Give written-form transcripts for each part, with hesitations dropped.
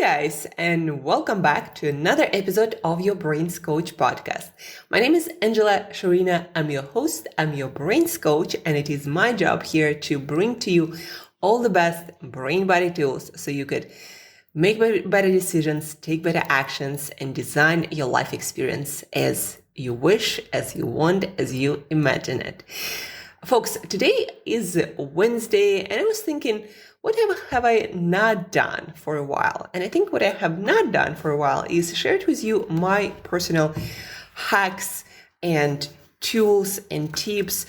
guys, and welcome back to another episode of your Brains Coach podcast. My name is Angela Shurina. I'm your host, I'm your Brains Coach, and it is my job here to bring to you all the best brain body tools so you could make better decisions, take better actions, and design your life experience as you wish, as you want, as you imagine it. Folks, today is Wednesday, and I was thinking, what have I not done for a while? And I think what I have not done for a while is shared with you my personal hacks and tools and tips,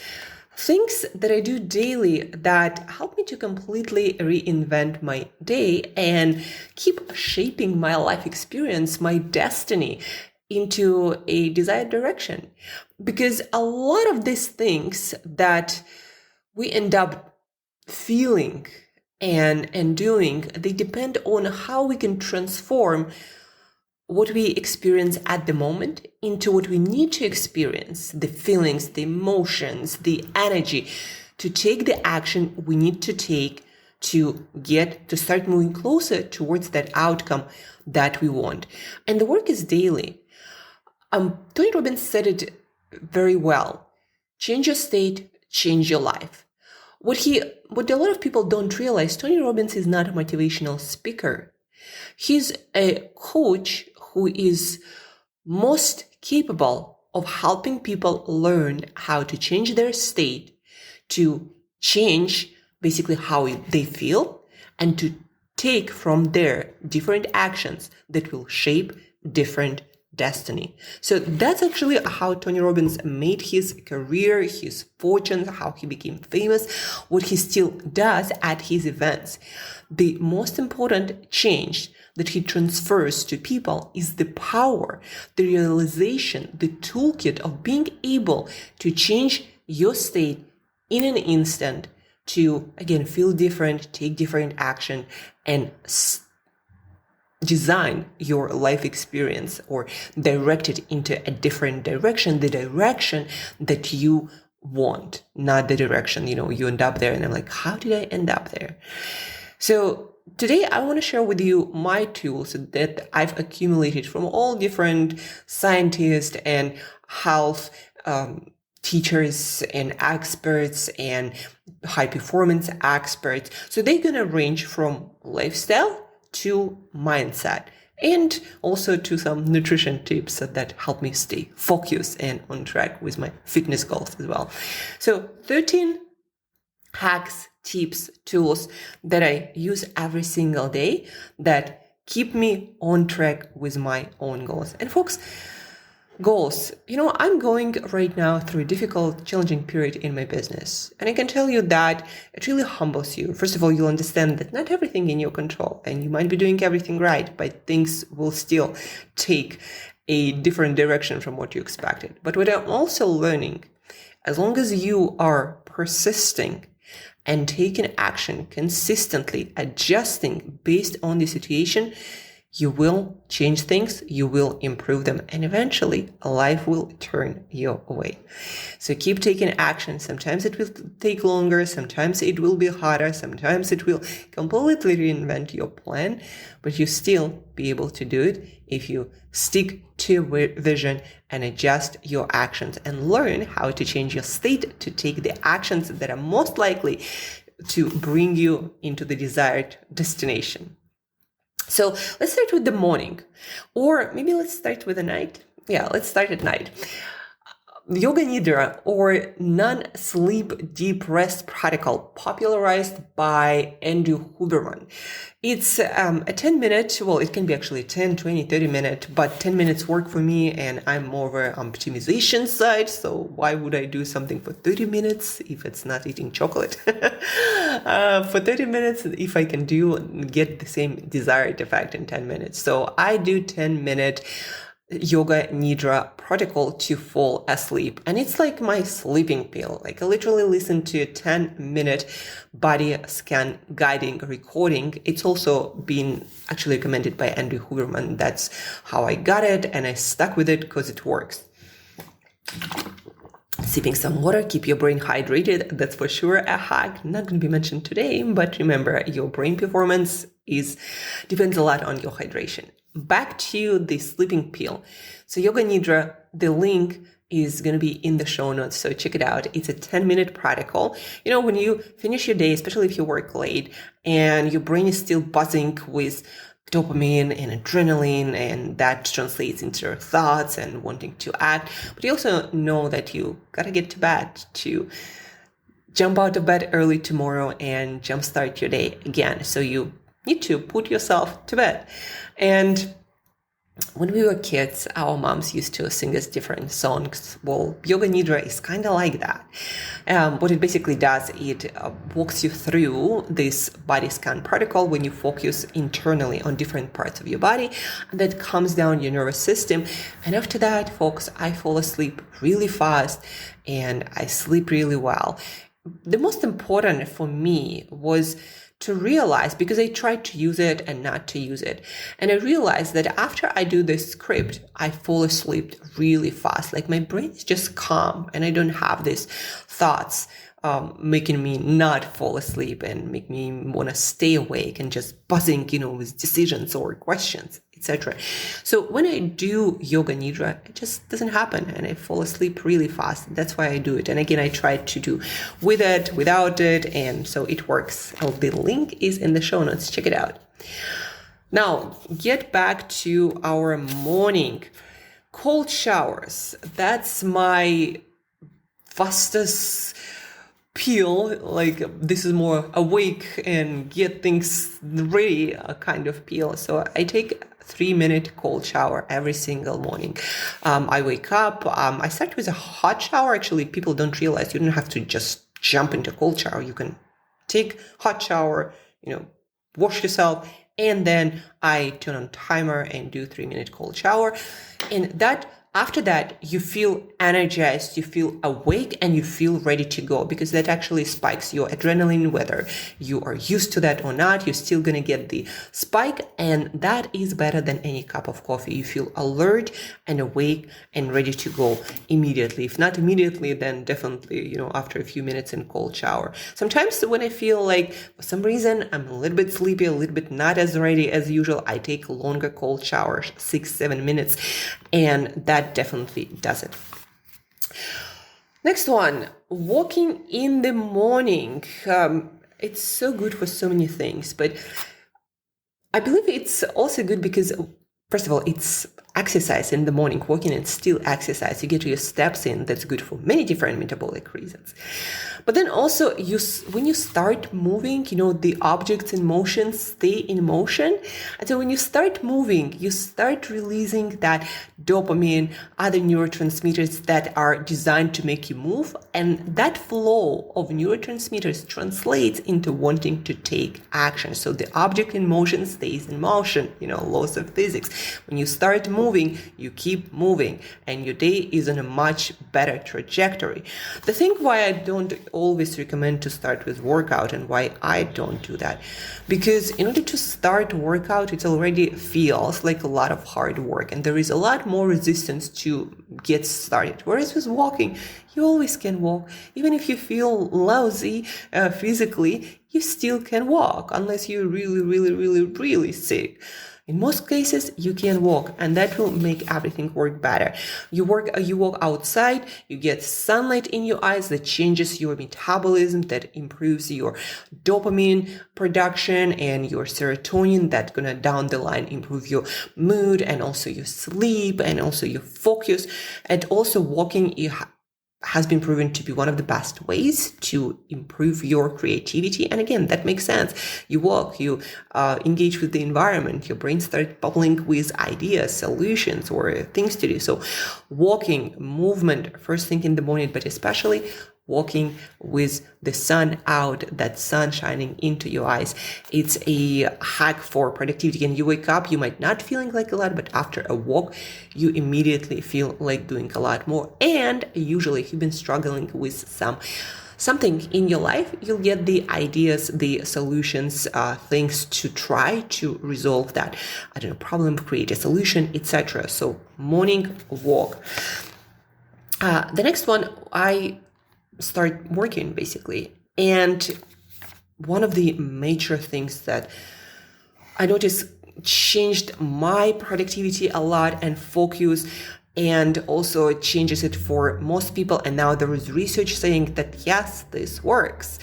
things that I do daily that help me to completely reinvent my day and keep shaping my life experience, my destiny into a desired direction. Because a lot of these things that we end up feeling and doing, they depend on how we can transform what we experience at the moment into what we need to experience, the feelings, the emotions, the energy, to take the action we need to take to start moving closer towards that outcome that we want. And the work is daily. Tony Robbins said it very well. Change your state, change your life. What a lot of people don't realize, Tony Robbins is not a motivational speaker. He's a coach who is most capable of helping people learn how to change their state, to change basically how they feel, and to take from there different actions that will shape different destiny. So that's actually how Tony Robbins made his career, his fortune, how he became famous, what he still does at his events. The most important change that he transfers to people is the power, the realization, the toolkit of being able to change your state in an instant to, again, feel different, take different action, and design your life experience or direct it into a different direction, the direction that you want, not the direction, you end up there. And I'm like, how did I end up there? So today I want to share with you my tools that I've accumulated from all different scientists and health teachers and experts and high performance experts. So they're going to range from lifestyle to mindset, and also to some nutrition tips that help me stay focused and on track with my fitness goals as well. So 13 hacks, tips, tools that I use every single day that keep me on track with my own goals. And folks, goals. I'm going right now through a difficult, challenging period in my business. And I can tell you that it really humbles you. First of all, you'll understand that not everything in your control, and you might be doing everything right, but things will still take a different direction from what you expected. But what I'm also learning, as long as you are persisting and taking action consistently, adjusting based on the situation, you will change things, you will improve them, and eventually life will turn your way. So keep taking action. Sometimes it will take longer, sometimes it will be harder, sometimes it will completely reinvent your plan, but you still be able to do it if you stick to your vision and adjust your actions and learn how to change your state to take the actions that are most likely to bring you into the desired destination. So let's start with the morning, or maybe let's start with the night. Yeah, let's start at night. Yoga Nidra, or non-sleep deep rest protocol, popularized by Andrew Huberman. It's a 10-minute, well, it can be actually 10, 20, 30 minutes, but 10 minutes work for me, and I'm more of an optimization side, so why would I do something for 30 minutes if it's not eating chocolate? For 30 minutes, if I can get the same desired effect in 10 minutes. So I do 10-minute Yoga Nidra protocol to fall asleep. And it's like my sleeping pill. Like I literally listen to a 10-minute body scan guiding recording. It's also been actually recommended by Andrew Huberman. That's how I got it, and I stuck with it because it works. Sipping some water, keep your brain hydrated. That's for sure a hack. Not going to be mentioned today, but remember, your brain performance depends a lot on your hydration. Back to the sleeping pill. So Yoga Nidra, the link is going to be in the show notes, so check it out. It's a 10-minute protocol. When you finish your day, especially if you work late and your brain is still buzzing with dopamine and adrenaline, and that translates into your thoughts and wanting to act. But you also know that you gotta get to bed to jump out of bed early tomorrow and jumpstart your day again. So you need to put yourself to bed. And when we were kids, our moms used to sing us different songs. Well, Yoga Nidra is kind of like that. What it basically does, it walks you through this body scan protocol when you focus internally on different parts of your body, and that calms down your nervous system. And after that, folks, I fall asleep really fast and I sleep really well. The most important for me was to realize, because I tried to use it and not to use it. And I realized that after I do this script, I fall asleep really fast. Like my brain is just calm and I don't have these thoughts making me not fall asleep and make me want to stay awake and just buzzing, with decisions or questions, etc. So when I do Yoga Nidra, it just doesn't happen and I fall asleep really fast. That's why I do it. And again, I tried to do with it, without it, and so it works. The link is in the show notes. Check it out. Now, get back to our morning. Cold showers. That's my fastest peel. Like, this is more awake and get things ready kind of peel. So I take 3-minute cold shower every single morning. I wake up. I start with a hot shower. Actually, people don't realize you don't have to just jump into cold shower. You can take hot shower, wash yourself, and then I turn on timer and do 3-minute cold shower. And after that, you feel energized, you feel awake, and you feel ready to go, because that actually spikes your adrenaline. Whether you are used to that or not, you're still going to get the spike, and that is better than any cup of coffee. You feel alert and awake and ready to go immediately. If not immediately, then definitely, after a few minutes in cold shower. Sometimes when I feel like for some reason I'm a little bit sleepy, a little bit not as ready as usual, I take longer cold showers, 6-7 minutes, and that definitely does it. Next one, walking in the morning. It's so good for so many things, but I believe it's also good because, first of all, it's exercise in the morning. Walking is still exercise. You get your steps in. That's good for many different metabolic reasons. But then also, when you start moving, the objects in motion stay in motion. And so when you start moving, you start releasing that dopamine, other neurotransmitters that are designed to make you move. And that flow of neurotransmitters translates into wanting to take action. So the object in motion stays in motion, laws of physics. When you start moving, you keep moving, and your day is on a much better trajectory. The thing why I don't always recommend to start with workout, and why I don't do that, because in order to start workout, it already feels like a lot of hard work, and there is a lot more resistance to get started. Whereas with walking, you always can walk. Even if you feel lousy physically, you still can walk, unless you're really, really, really, really sick. In most cases, you can walk, and that will make everything work better. You walk outside, you get sunlight in your eyes that changes your metabolism, that improves your dopamine production and your serotonin, that's gonna down the line improve your mood and also your sleep and also your focus. And also walking has been proven to be one of the best ways to improve your creativity. And again, that makes sense. You walk, you engage with the environment, your brain starts bubbling with ideas, solutions, or things to do. So walking, movement, first thing in the morning, but especially walking with the sun out, that sun shining into your eyes. It's a hack for productivity. And you wake up, you might not feeling like a lot, but after a walk, you immediately feel like doing a lot more. And usually if you've been struggling with something in your life, you'll get the ideas, the solutions, things to try to resolve that, problem, create a solution, etc. So morning walk. The next one, I start working basically. And one of the major things that I noticed changed my productivity a lot and focus, and also it changes it for most people. And now there is research saying that yes, this works.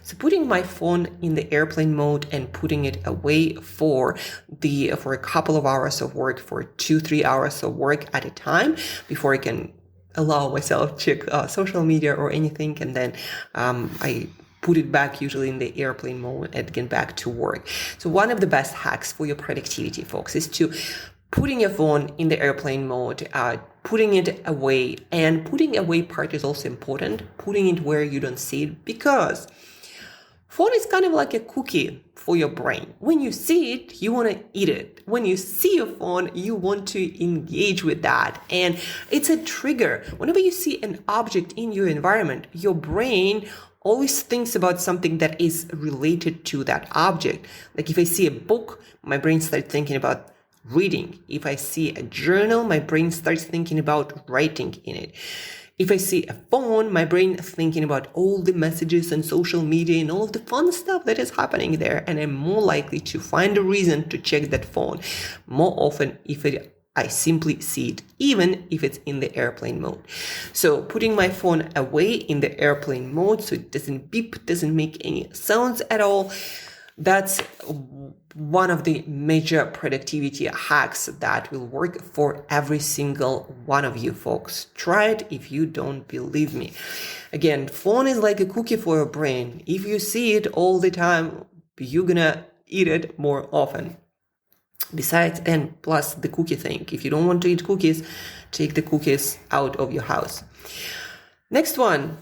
So putting my phone in the airplane mode and putting it away for a couple of hours of work, for 2-3 hours of work at a time, before I can allow myself to check social media or anything, and then I put it back usually in the airplane mode and get back to work. So one of the best hacks for your productivity, folks, is to putting your phone in the airplane mode, putting it away. And putting away part is also important, putting it where you don't see it, because phone is kind of like a cookie for your brain. When you see it, you want to eat it. When you see your phone, you want to engage with that. And it's a trigger. Whenever you see an object in your environment, your brain always thinks about something that is related to that object. Like if I see a book, my brain starts thinking about reading. If I see a journal, my brain starts thinking about writing in it. If I see a phone, my brain is thinking about all the messages and social media and all of the fun stuff that is happening there. And I'm more likely to find a reason to check that phone more often if I simply see it, even if it's in the airplane mode. So putting my phone away in the airplane mode so it doesn't beep, doesn't make any sounds at all, that's one of the major productivity hacks that will work for every single one of you folks. Try it if you don't believe me. Again, phone is like a cookie for your brain. If you see it all the time, you're gonna eat it more often. Besides, and plus the cookie thing. If you don't want to eat cookies, take the cookies out of your house. Next one.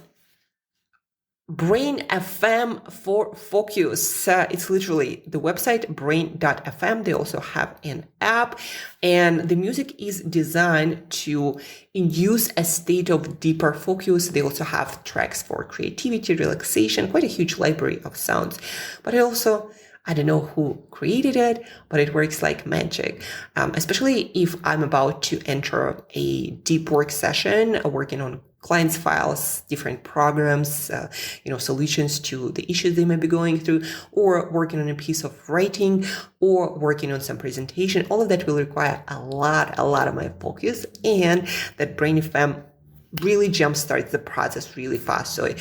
Brain FM for focus. It's literally the website brain.fm. They also have an app, and the music is designed to induce a state of deeper focus. They also have tracks for creativity, relaxation, quite a huge library of sounds. But I don't know who created it, but it works like magic. Especially if I'm about to enter a deep work session, working on clients' files, different programs, solutions to the issues they might be going through, or working on a piece of writing, or working on some presentation. All of that will require a lot of my focus, and that Brain FM really jumpstarts the process really fast. So I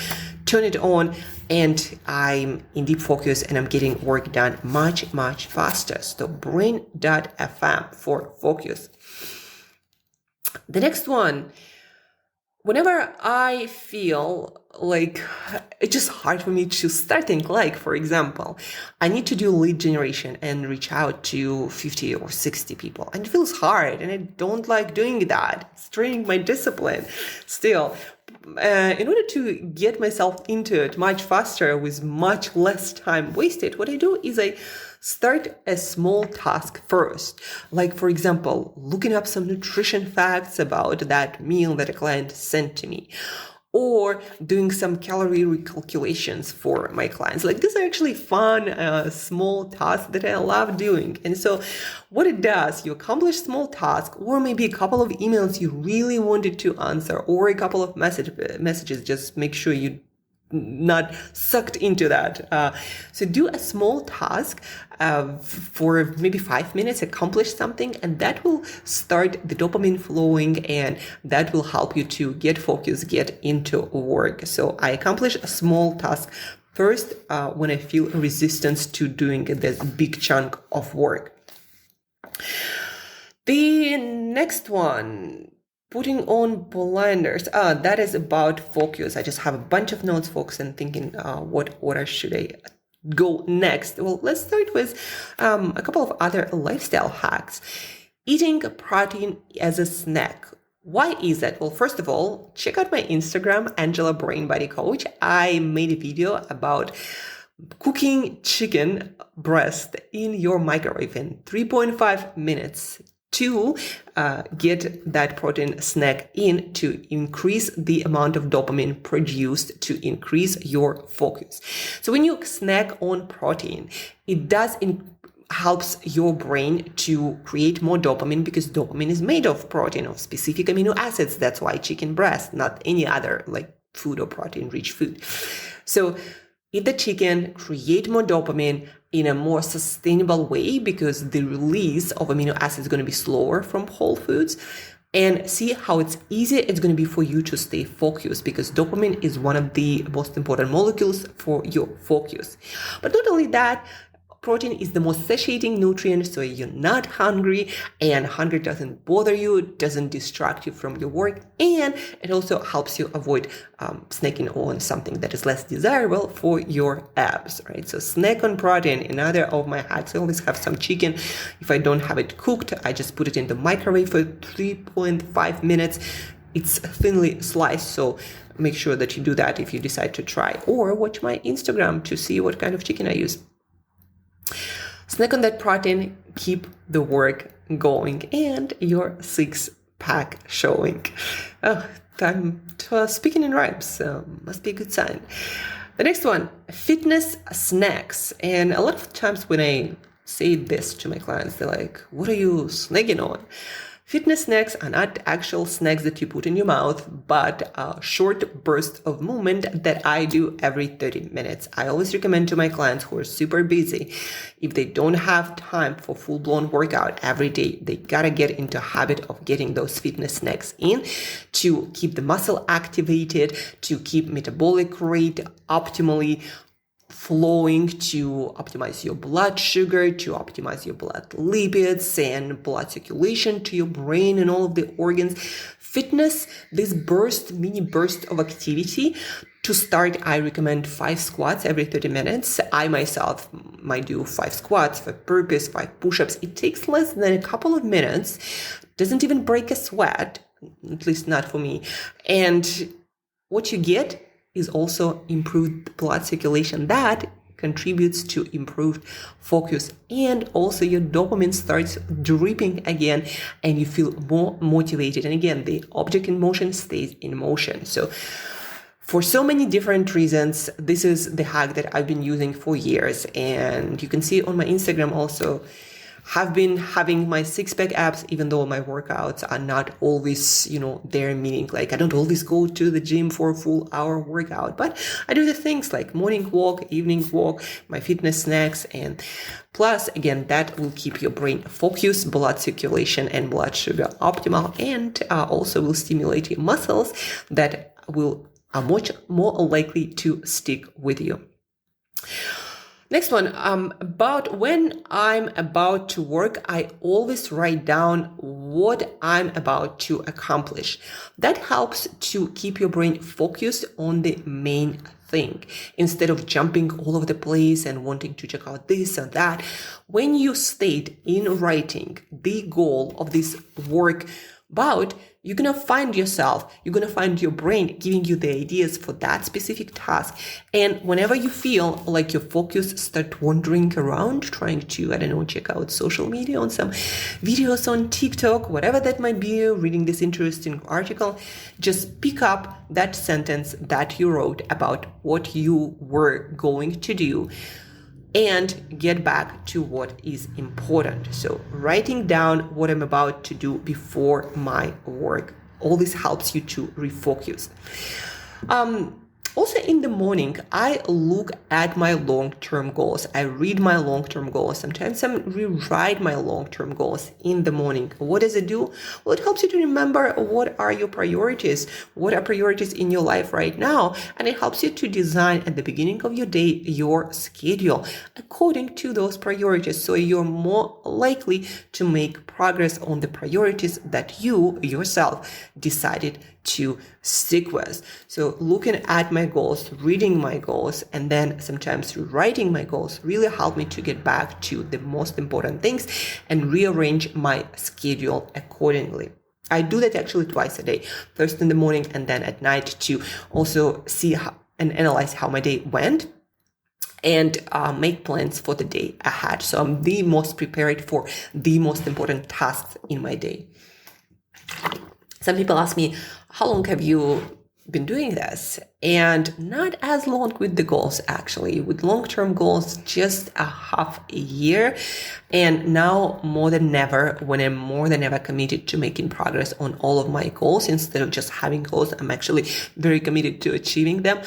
turn it on and I'm in deep focus and I'm getting work done much faster. So brain.fm for focus. The next one, whenever I feel like it's just hard for me to start things, like, for example, I need to do lead generation and reach out to 50 or 60 people, and it feels hard and I don't like doing that. It's draining my discipline. Still, in order to get myself into it much faster with much less time wasted, what I do is I start a small task first. Like, for example, looking up some nutrition facts about that meal that a client sent to me, or doing some calorie recalculations for my clients. Like, these are actually fun, small tasks that I love doing. And so what it does, you accomplish small tasks, or maybe a couple of emails you really wanted to answer, or a couple of messages, just make sure you not sucked into that. So do a small task for maybe 5 minutes, accomplish something, and that will start the dopamine flowing, and that will help you to get focused, get into work. So I accomplish a small task first when I feel resistance to doing this big chunk of work. The next one, putting on blinders. That is about focus. I just have a bunch of notes, folks, and thinking, what order should I go next? Well, let's start with a couple of other lifestyle hacks. Eating protein as a snack. Why is that? Well, first of all, check out my Instagram, Angela Brain Body Coach. I made a video about cooking chicken breast in your microwave in 3.5 minutes. To get that protein snack in, to increase the amount of dopamine produced, to increase your focus. So when you snack on protein, it does helps your brain to create more dopamine, because dopamine is made of protein, of specific amino acids. That's why chicken breast, not any other like food or protein rich food. So eat the chicken, create more dopamine in a more sustainable way, because the release of amino acids is going to be slower from whole foods. And see how it's easier it's going to be for you to stay focused, because dopamine is one of the most important molecules for your focus. But not only that, protein is the most satiating nutrient, so you're not hungry, and hunger doesn't bother you, doesn't distract you from your work, and it also helps you avoid snacking on something that is less desirable for your abs, right? So snack on protein, another of my hacks. I always have some chicken. If I don't have it cooked, I just put it in the microwave for 3.5 minutes. It's thinly sliced, so make sure that you do that if you decide to try, or watch my Instagram to see what kind of chicken I use. Snack on that protein, keep the work going, and your six-pack showing. Oh, I'm speaking in rhymes, must be a good sign. The next one, fitness snacks. And a lot of times when I say this to my clients, they're like, what are you snacking on? Fitness snacks are not actual snacks that you put in your mouth, but a short burst of movement that I do every 30 minutes. I always recommend to my clients who are super busy, if they don't have time for full-blown workout every day, they gotta get into a habit of getting those fitness snacks in to keep the muscle activated, to keep metabolic rate optimally flowing, to optimize your blood sugar, to optimize your blood lipids and blood circulation to your brain and all of the organs. Fitness, this mini burst of activity. To start, I recommend 5 squats every 30 minutes. I myself might do 5 squats, 5 burpees, 5 push-ups. It takes less than a couple of minutes. Doesn't even break a sweat, at least not for me. And what you get is also improved blood circulation that contributes to improved focus, and also your dopamine starts dripping again and you feel more motivated. And again, the object in motion stays in motion. So for so many different reasons, this is the hack that I've been using for years, and you can see on my Instagram also. Have been having my six-pack abs, even though my workouts are not always, there, meaning like I don't always go to the gym for a full hour workout, but I do the things like morning walk, evening walk, my fitness snacks, and plus, again, that will keep your brain focused, blood circulation and blood sugar optimal, and also will stimulate your muscles that are much more likely to stick with you. Next one, about when I'm about to work, I always write down what I'm about to accomplish. That helps to keep your brain focused on the main thing instead of jumping all over the place and wanting to check out this and that. When you state in writing the goal of this work about, you're going to find your brain giving you the ideas for that specific task. And whenever you feel like your focus start wandering around, trying to, check out social media on some videos on TikTok, whatever that might be, reading this interesting article, just pick up that sentence that you wrote about what you were going to do and get back to what is important. So writing down what I'm about to do before my work. All this helps you to refocus. Also in the morning, I look at my long-term goals. I read my long-term goals. Sometimes I rewrite my long-term goals in the morning. What does it do? Well, it helps you to remember what are your priorities, what are priorities in your life right now, and it helps you to design at the beginning of your day your schedule according to those priorities, so you're more likely to make progress on the priorities that you yourself decided to stick with. So looking at my goals, reading my goals, and then sometimes rewriting my goals really help me to get back to the most important things and rearrange my schedule accordingly. I do that actually twice a day, first in the morning and then at night, to also see and analyze how my day went and make plans for the day ahead. So I'm the most prepared for the most important tasks in my day. Some people ask me, how long have you been doing this, and not as long with the goals, actually, with long-term goals, just a half a year. And now more than ever, when I'm more than ever committed to making progress on all of my goals, instead of just having goals, I'm actually very committed to achieving them.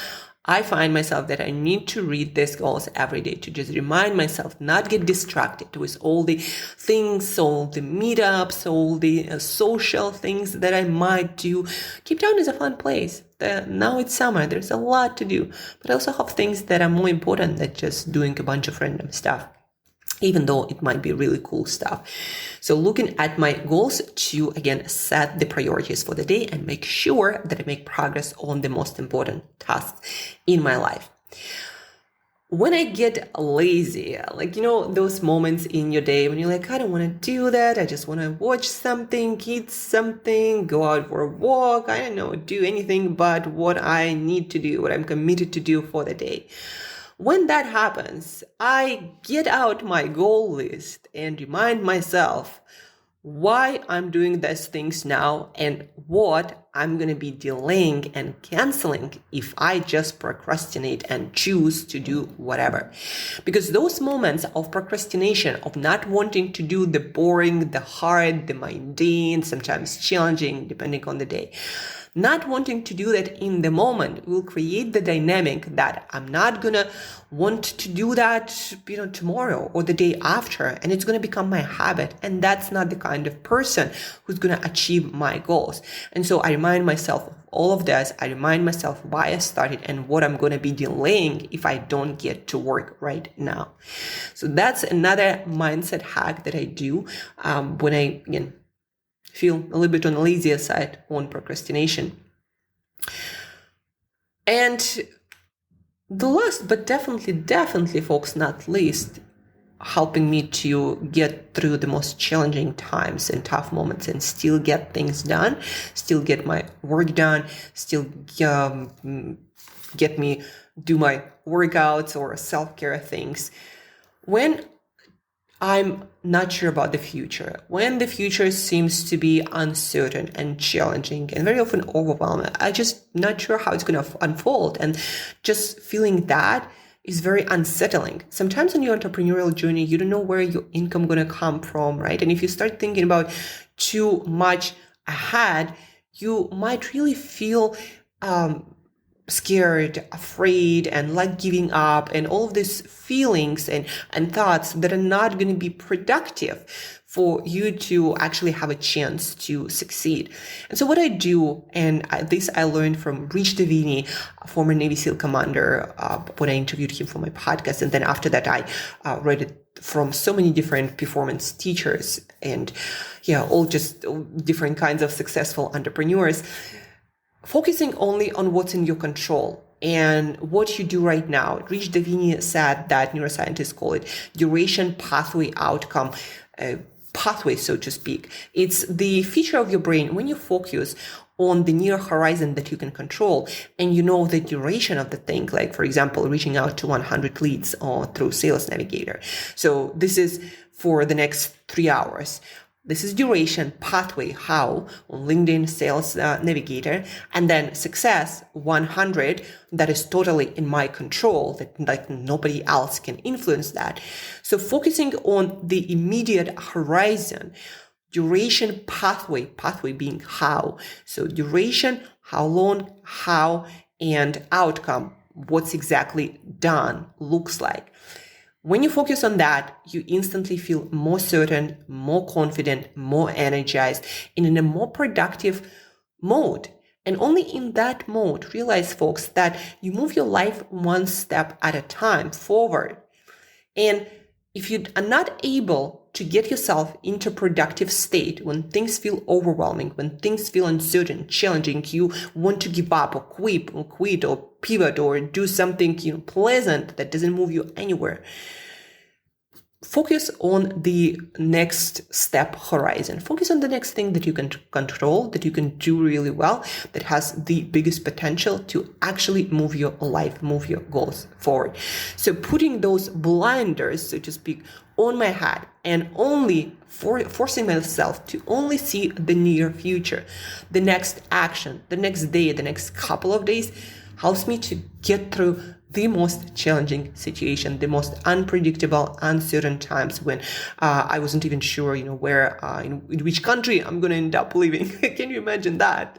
I find myself that I need to read these goals every day to just remind myself, not get distracted with all the things, all the meetups, all the social things that I might do. Cape Town is a fun place. Now it's summer. There's a lot to do, but I also have things that are more important than just doing a bunch of random stuff, even though it might be really cool stuff. So looking at my goals to, again, set the priorities for the day and make sure that I make progress on the most important tasks in my life. When I get lazy, like, those moments in your day when you're like, I don't want to do that. I just want to watch something, eat something, go out for a walk. I don't know, do anything but what I need to do, what I'm committed to do for the day. When that happens, I get out my goal list and remind myself why I'm doing these things now and what I'm going to be delaying and canceling if I just procrastinate and choose to do whatever. Because those moments of procrastination, of not wanting to do the boring, the hard, the mundane, sometimes challenging, depending on the day, not wanting to do that in the moment will create the dynamic that I'm not gonna want to do that, tomorrow or the day after, and it's gonna become my habit. And that's not the kind of person who's gonna achieve my goals. And so I remind myself of all of this. I remind myself why I started and what I'm gonna be delaying if I don't get to work right now. So that's another mindset hack that I do when I, feel a little bit on the lazier side on procrastination. And the last, but definitely, folks, not least, helping me to get through the most challenging times and tough moments and still get things done, still get my work done, still get me do my workouts or self-care things. When I'm not sure about the future, when the future seems to be uncertain and challenging and very often overwhelming, I'm just not sure how it's going to unfold. And just feeling that is very unsettling. Sometimes on your entrepreneurial journey, you don't know where your income going to come from, right? And if you start thinking about too much ahead, you might really feel scared, afraid, and like giving up, and all of these feelings and thoughts that are not going to be productive for you to actually have a chance to succeed. And so what I do, and this I learned from Rich Davini, a former Navy SEAL commander, when I interviewed him for my podcast. And then after that, I read it from so many different performance teachers and all just different kinds of successful entrepreneurs. Focusing only on what's in your control and what you do right now. Rich Davini said that neuroscientists call it duration pathway outcome pathway, so to speak. It's the feature of your brain when you focus on the near horizon that you can control and you know the duration of the thing, like, for example, reaching out to 100 leads through Sales Navigator. So this is for the next 3 hours. This is duration, pathway, how, on LinkedIn Sales Navigator, and then success, 100, that is totally in my control, that like nobody else can influence that. So focusing on the immediate horizon, duration, pathway being how. So duration, how long, how, and outcome, what's exactly done, looks like. When you focus on that, you instantly feel more certain, more confident, more energized, and in a more productive mode. And only in that mode, realize, folks, that you move your life one step at a time forward. And if you are not able to get yourself into a productive state when things feel overwhelming, when things feel uncertain, challenging, you want to give up or quit or pivot or do something pleasant that doesn't move you anywhere, focus on the next step horizon. Focus on the next thing that you can control, that you can do really well, that has the biggest potential to actually move your life, move your goals forward. So putting those blinders, so to speak, on my head and only forcing myself to only see the near future, the next action, the next day, the next couple of days, helps me to get through the most challenging situation, the most unpredictable, uncertain times when I wasn't even sure, where, in which country I'm going to end up living. Can you imagine that?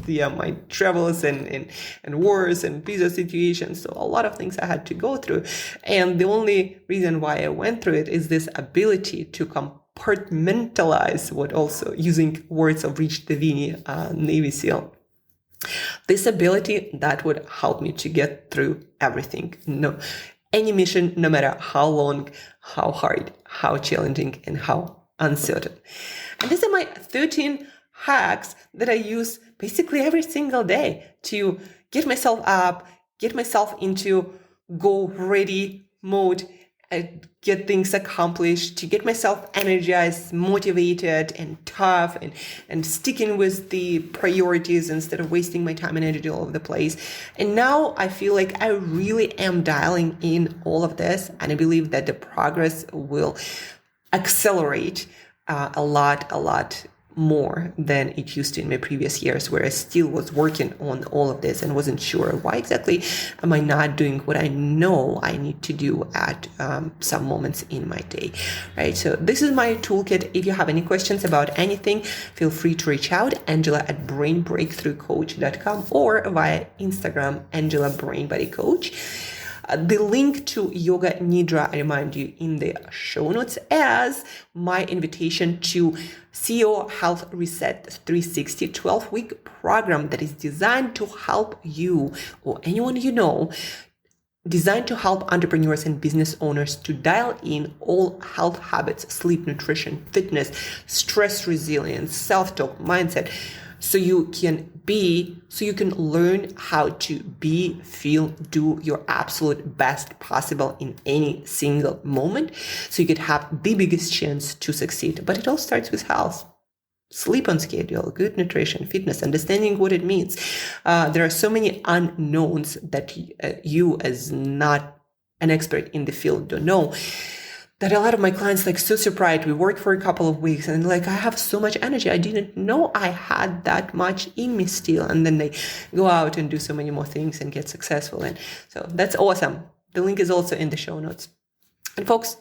My travels and wars and visa situations. So a lot of things I had to go through. And the only reason why I went through it is this ability to compartmentalize, what also using words of Rich Davini, Navy SEAL. This ability that would help me to get through everything. Any mission, no matter how long, how hard, how challenging, and how uncertain. And these are my 13 hacks that I use basically every single day to get myself up, get myself into go ready mode, get things accomplished, to get myself energized, motivated, and tough, and sticking with the priorities instead of wasting my time and energy all over the place. And now I feel like I really am dialing in all of this, and I believe that the progress will accelerate a lot more than it used to in my previous years, where I still was working on all of this and wasn't sure why exactly am I not doing what I know I need to do at some moments in my day, right? So this is my toolkit. If you have any questions about anything, feel free to reach out, Angela at brainbreakthroughcoach.com, or via Instagram, Angela BrainBodyCoach. The link to Yoga Nidra, I remind you, in the show notes, as my invitation to CEO Health Reset 360 12-week program that is designed to help you or anyone you know, designed to help entrepreneurs and business owners to dial in all health habits, sleep, nutrition, fitness, stress resilience, self-talk, mindset, so you can learn how to be, feel, do your absolute best possible in any single moment, so you could have the biggest chance to succeed. But it all starts with health. Sleep on schedule, good nutrition, fitness, understanding what it means. There are so many unknowns that you, as not an expert in the field, don't know, that a lot of my clients so surprised. We work for a couple of weeks and I have so much energy. I didn't know I had that much in me still. And then they go out and do so many more things and get successful. And so that's awesome. The link is also in the show notes. And folks,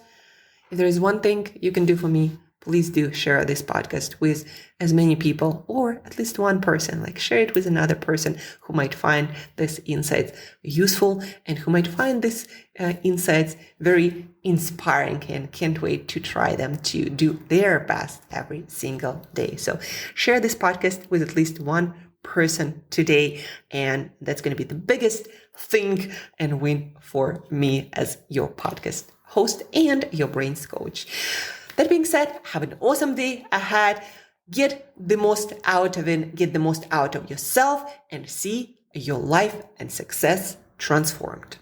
if there is one thing you can do for me, please do share this podcast with as many people, or at least one person. Share it with another person who might find this insights useful and who might find this insights very inspiring and can't wait to try them to do their best every single day. So share this podcast with at least one person today, and that's going to be the biggest thing and win for me as your podcast host and your brains coach. That being said, have an awesome day ahead. Get the most out of it, get the most out of yourself, and see your life and success transformed.